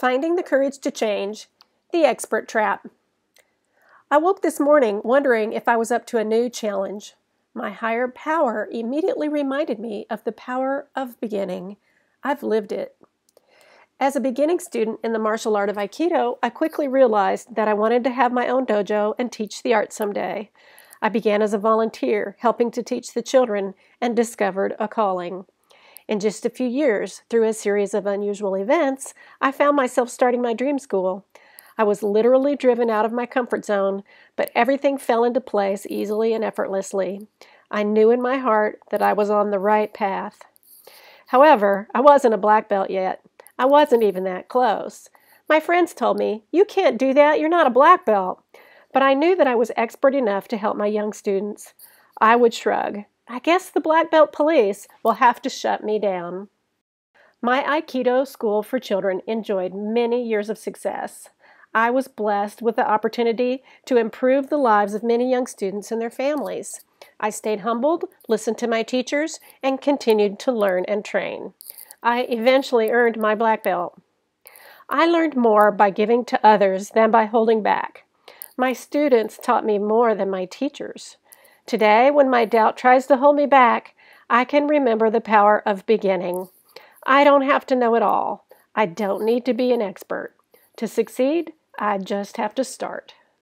Finding the courage to change, the expert trap. I woke this morning wondering if I was up to a new challenge. My higher power immediately reminded me of the power of beginning. I've lived it. As a beginning student in the martial art of Aikido, I quickly realized that I wanted to have my own dojo and teach the art someday. I began as a volunteer, helping to teach the children, and discovered a calling. In just a few years, through a series of unusual events, I found myself starting my dream school. I was literally driven out of my comfort zone, but everything fell into place easily and effortlessly. I knew in my heart that I was on the right path. However, I wasn't a black belt yet. I wasn't even that close. My friends told me, "You can't do that, you're not a black belt." But I knew that I was expert enough to help my young students. I would shrug. I guess the black belt police will have to shut me down. My Aikido school for children enjoyed many years of success. I was blessed with the opportunity to improve the lives of many young students and their families. I stayed humbled, listened to my teachers, and continued to learn and train. I eventually earned my black belt. I learned more by giving to others than by holding back. My students taught me more than my teachers. Today, when my doubt tries to hold me back, I can remember the power of beginning. I don't have to know it all. I don't need to be an expert. To succeed, I just have to start.